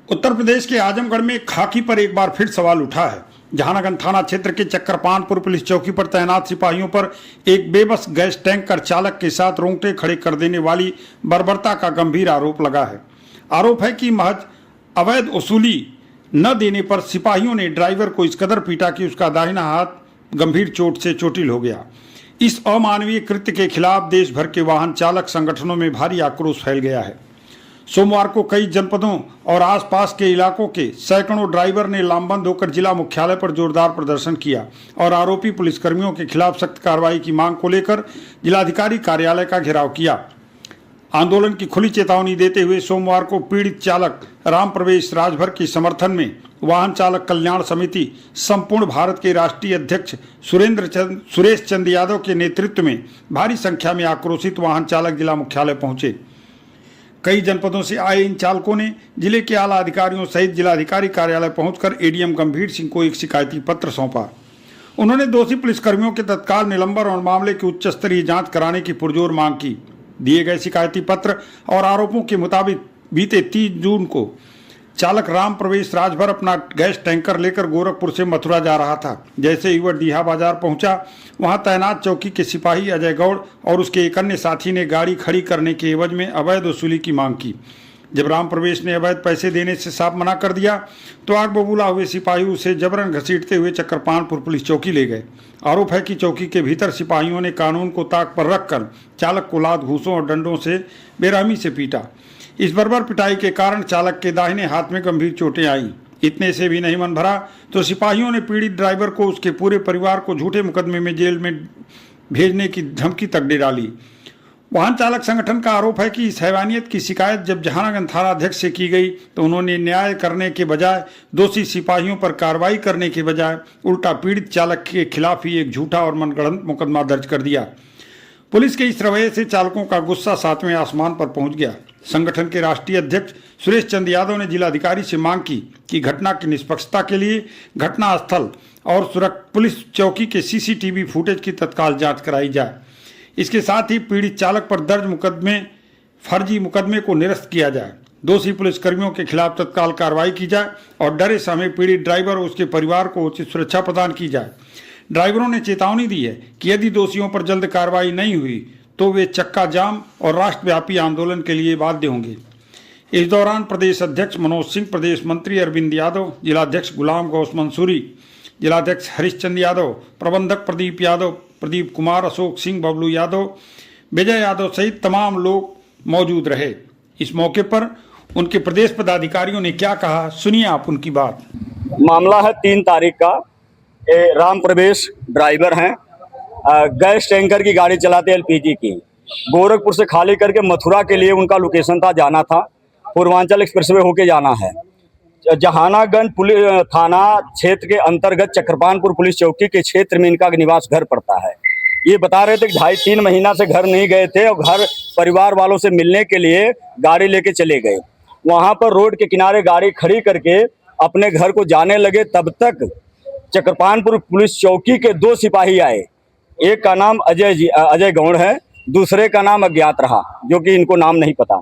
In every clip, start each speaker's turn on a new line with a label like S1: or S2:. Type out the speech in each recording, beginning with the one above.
S1: उत्तर प्रदेश के आजमगढ़ में खाकी पर एक बार फिर सवाल उठा है। जहानागंज थाना क्षेत्र के चक्करपानपुर पुलिस चौकी पर तैनात सिपाहियों पर एक बेबस गैस टैंकर चालक के साथ रोंगटे खड़े कर देने वाली बर्बरता का गंभीर आरोप लगा है। आरोप है कि महज अवैध वसूली न देने पर सिपाहियों ने ड्राइवर को इस कदर पीटा कि उसका दाहिना हाथ गंभीर चोट से चोटिल हो गया। इस अमानवीय कृत्य के खिलाफ देश भर के वाहन चालक संगठनों में भारी आक्रोश फैल गया है। सोमवार को कई जनपदों और आसपास के इलाकों के सैकड़ों ड्राइवर ने लामबंद होकर जिला मुख्यालय पर जोरदार प्रदर्शन किया और आरोपी पुलिसकर्मियों के खिलाफ सख्त कार्रवाई की मांग को लेकर जिलाधिकारी कार्यालय का घेराव किया। आंदोलन की खुली चेतावनी देते हुए सोमवार को पीड़ित चालक राम प्रवेश राजभर के समर्थन में वाहन चालक कल्याण समिति संपूर्ण भारत के राष्ट्रीय अध्यक्ष सुरेश चंद्र यादव के नेतृत्व में भारी संख्या में आक्रोशित वाहन चालक जिला मुख्यालय पहुंचे। कई जनपदों से आए इन चालकों ने जिले के आला अधिकारियों सहित जिलाधिकारी कार्यालय पहुंचकर एडीएम गंभीर सिंह को एक शिकायती पत्र सौंपा। उन्होंने दोषी पुलिसकर्मियों के तत्काल निलंबन और मामले की उच्च स्तरीय जांच कराने की पुरजोर मांग की। दिए गए शिकायती पत्र और आरोपों के मुताबिक बीते 30 जून को चालक राम प्रवेश राजभर अपना गैस टैंकर लेकर गोरखपुर से मथुरा जा रहा था। जैसे ही वह डीहा बाजार पहुंचा, वहां तैनात चौकी के सिपाही अजय गौड़ और उसके एक अन्य साथी ने गाड़ी खड़ी करने के एवज में अवैध वसूली की मांग की। जब राम प्रवेश ने अवैध पैसे देने से साफ मना कर दिया तो आग बबूला हुए सिपाही उसे जबरन घसीटते हुए चक्करपानपुर पुलिस चौकी ले गए। आरोप है कि चौकी के भीतर सिपाहियों ने कानून को ताक पर रखकर चालक को लात घूंसों और डंडों से बेरहमी से पीटा। इस बर्बर पिटाई के कारण चालक के दाहिने हाथ में गंभीर चोटें आईं। इतने से भी नहीं मन भरा तो सिपाहियों ने पीड़ित ड्राइवर को उसके पूरे परिवार को झूठे मुकदमे में जेल में भेजने की धमकी तक दे डाली। वाहन चालक संगठन का आरोप है कि इस हैवानियत की शिकायत जब जहानागंज थाना अध्यक्ष से की गई तो उन्होंने न्याय करने के बजाय दोषी सिपाहियों पर कार्रवाई करने के बजाय उल्टा पीड़ित चालक के खिलाफ ही एक झूठा और मनगढ़ंत मुकदमा दर्ज कर दिया। पुलिस के इस रवैये से चालकों का गुस्सा 7वें आसमान पर पहुंच गया। संगठन के राष्ट्रीय अध्यक्ष सुरेश चंद्र यादव ने जिलाधिकारी से मांग की कि घटना की निष्पक्षता के लिए घटनास्थल और पुलिस चौकी के सीसीटीवी फुटेज की तत्काल जांच कराई जाए। इसके साथ ही पीड़ित चालक पर दर्ज फर्जी मुकदमे को निरस्त किया जाए। दोषी पुलिसकर्मियों के खिलाफ तत्काल कार्रवाई की जाए और डरे समय पीड़ित ड्राइवर और उसके परिवार को उचित सुरक्षा प्रदान की जाए। ड्राइवरों ने चेतावनी दी है कि यदि दोषियों पर जल्द कार्रवाई नहीं हुई तो वे चक्का जाम और राष्ट्रव्यापी आंदोलन के लिए बाध्य होंगे। इस दौरान प्रदेश अध्यक्ष मनोज सिंह, प्रदेश मंत्री अरविंद यादव, जिलाध्यक्ष गुलाम गौस मंसूरी, जिलाध्यक्ष हरिश्चंद्र यादव, प्रबंधक प्रदीप यादव, प्रदीप कुमार, अशोक सिंह, बबलू यादव, विजय यादव सहित तमाम लोग मौजूद रहे। इस मौके पर उनके प्रदेश पदाधिकारियों ने क्या कहा, सुनिए आप उनकी बात।
S2: मामला है 3 तारीख का। राम प्रवेश ड्राइवर हैं, गैस टैंकर की गाड़ी चलाते एलपीजी की। गोरखपुर से खाली करके मथुरा के लिए उनका लोकेशन था, जाना था, पूर्वांचल एक्सप्रेसवे होके जाना है। जहानागंज पुलिस थाना क्षेत्र के अंतर्गत चक्करपानपुर पुलिस चौकी के क्षेत्र में इनका निवास घर पड़ता है। ये बता रहे थे कि 2.5-3 महीना से घर नहीं गए थे और घर परिवार वालों से मिलने के लिए गाड़ी लेके चले गए। वहाँ पर रोड के किनारे गाड़ी खड़ी करके अपने घर को जाने लगे, तब तक चक्करपानपुर पुलिस चौकी के 2 सिपाही आए। एक का नाम अजय गौड़ है, दूसरे का नाम अज्ञात रहा, जो कि इनको नाम नहीं पता।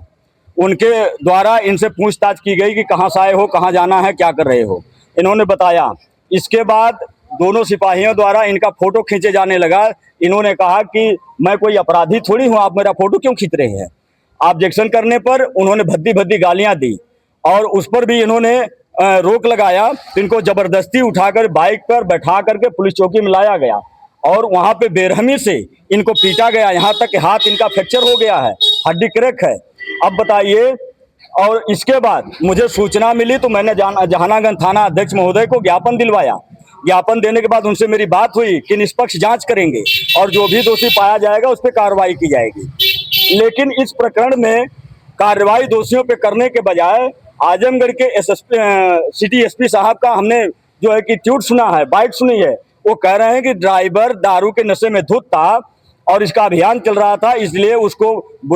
S2: उनके द्वारा इनसे पूछताछ की गई कि कहाँ से आए हो, कहाँ जाना है, क्या कर रहे हो। इन्होंने बताया। इसके बाद दोनों सिपाहियों द्वारा इनका फोटो खींचे जाने लगा। इन्होंने कहा कि मैं कोई अपराधी थोड़ी हूँ, आप मेरा फोटो क्यों खींच रहे हैं। ऑब्जेक्शन करने पर उन्होंने भद्दी भद्दी गालियाँ दी और उस पर भी इन्होंने रोक लगाया। तो इनको जबरदस्ती उठाकर बाइक पर बैठा करके पुलिस चौकी में लाया गया और वहाँ पे बेरहमी से इनको पीटा गया। यहाँ तक कि हाथ इनका फ्रैक्चर हो गया है, हड्डी क्रैक है। अब बताइए। और इसके बाद मुझे सूचना मिली तो मैंने जहानागंज थाना अध्यक्ष महोदय को ज्ञापन दिलवाया। ज्ञापन देने के बाद उनसे मेरी बात हुई कि निष्पक्ष जांच करेंगे और जो भी दोषी पाया जाएगा उस पर कार्रवाई की जाएगी। लेकिन इस प्रकरण में कार्रवाई दोषियों पे करने के बजाय आजमगढ़ के सिटी एसपी साहब का हमने जो है कि ट्वीट सुना है, बाइट सुनी है। वो कह रहे हैं कि ड्राइवर दारू के नशे में धुत था और इसका अभियान चल रहा था, इसलिए उसको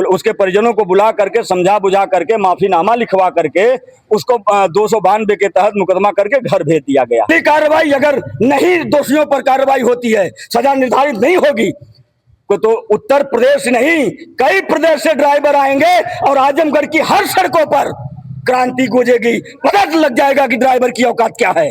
S2: उसके परिजनों को बुला करके समझा बुझा करके माफीनामा लिखवा करके उसको 292 के तहत मुकदमा करके घर भेज दिया गया। कार्रवाई अगर नहीं दोषियों पर कार्रवाई होती है, सजा निर्धारित नहीं होगी तो उत्तर प्रदेश नहीं कई प्रदेश से ड्राइवर आएंगे और आजमगढ़ की हर सड़कों पर क्रांति गूंजेगी, पता लग जाएगा कि ड्राइवर की औकात क्या है।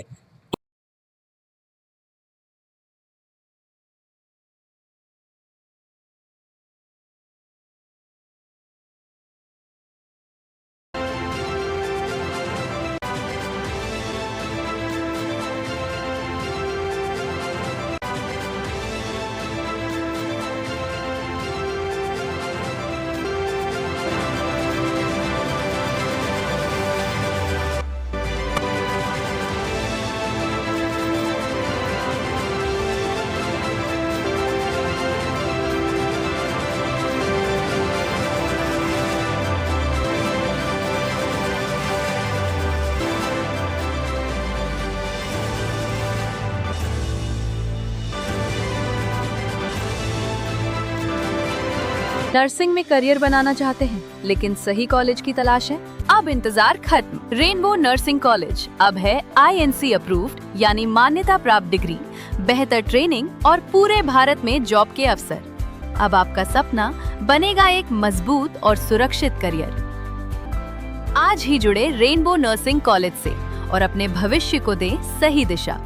S3: नर्सिंग में करियर बनाना चाहते हैं लेकिन सही कॉलेज की तलाश है? अब इंतजार खत्म। रेनबो नर्सिंग कॉलेज अब है INC अप्रूव्ड यानी मान्यता प्राप्त डिग्री, बेहतर ट्रेनिंग और पूरे भारत में जॉब के अवसर। अब आपका सपना बनेगा एक मजबूत और सुरक्षित करियर। आज ही जुड़े रेनबो नर्सिंग कॉलेज से और अपने भविष्य को दें सही दिशा।